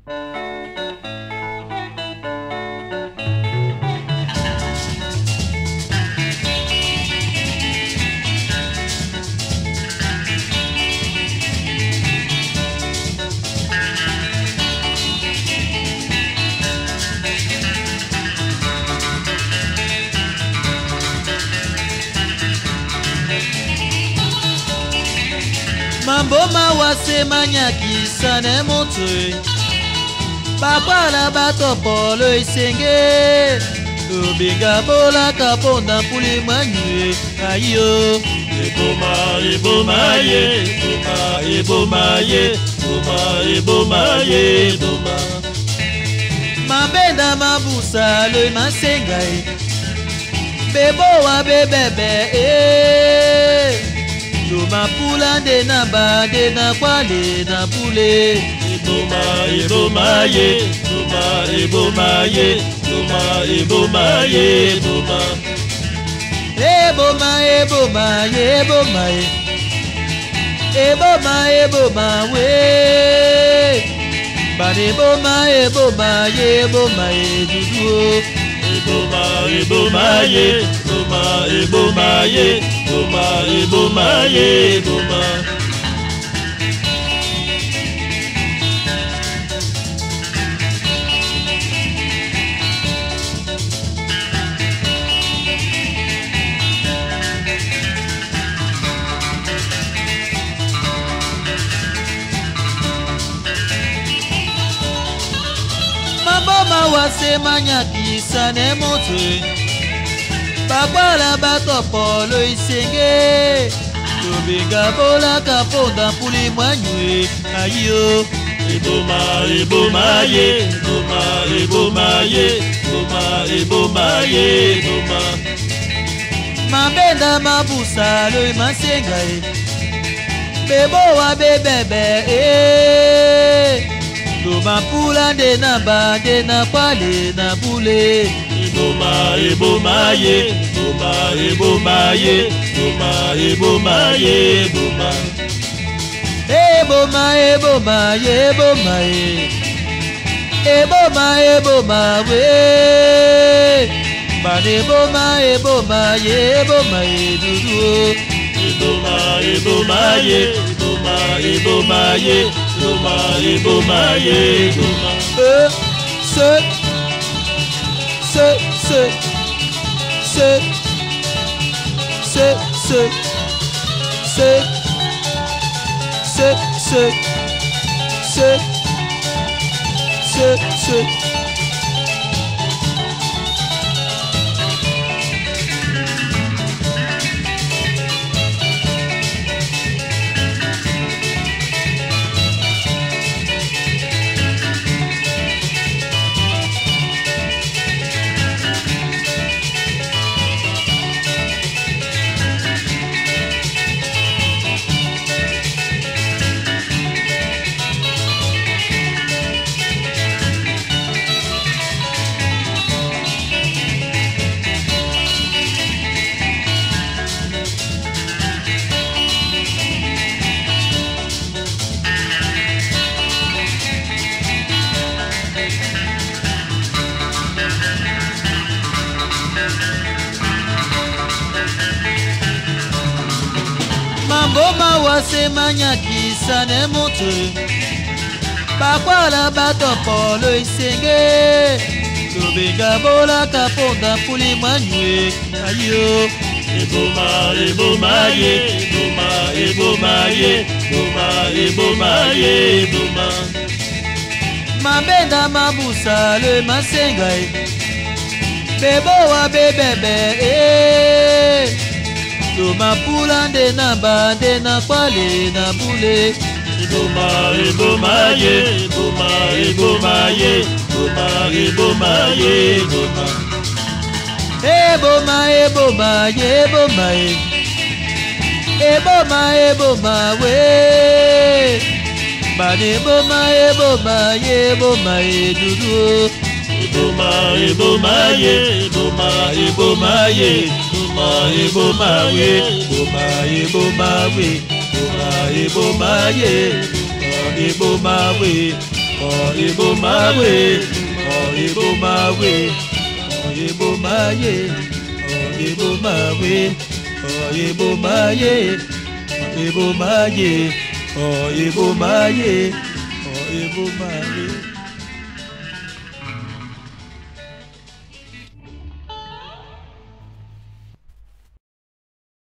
Mboma wasema nyakisa ne montwe Papa la bato polo isenge Lubinga bola kaponda puli manyue Ayo Eboma, eboma ye, eboma ye, eboma ye, eboma. Mabenda mabusa lo masengai Bebo wa bebebe Luma pula de na ba de na kwale na pule Eboma, eboma ye, eboma ye, eboma ye, eboma. Eboma, eboma ye, eboma ye Eboma, eboma we But eboma, eboma ye, eboma ye dudu Eboma, eboma ye, eboma ye, eboma ye, eboma. Maboma wasema nyakisa ne montwe Papa la bato polo isenge Lubinga bola kaponda puli manyue Ayo Eboma, eboma ye, eboma ye, eboma ye, eboma. Mabenda mabusa lo masengai Bebo wa bebebe Luma pula de na ba de na kwale na pule Eboma, eboma ye, eboma ye, eboma ye, eboma. Eboma, eboma ye, eboma ye Eboma, eboma we Bane eboma, eboma ye, eboma ye dudu Eboma, eboma ye, eboma ye, eboma ye, eboma. Se Mboma wasema nyakisa ne montwe Papa la bato polo isenge Lubinga bola kaponda puli manyue Ayo Eboma, eboma ye, eboma ye, eboma ye, eboma. Mabenda mabusa lo masengai Bebo wa bebebe Luma pula de na ba de na kwale na pule Eboma, eboma ye, eboma ye, eboma ye, eboma. Eboma, eboma ye, eboma ye Eboma, eboma we Bane eboma, eboma ye, eboma ye dudu Eboma, eboma ye, eboma ye, eboma we, eboma we, eboma ye, eboma we. Eboma we, Eboma we, Eboma ye, Eboma we, Eboma ye, Eboma ye, Eboma ye, Eboma ye.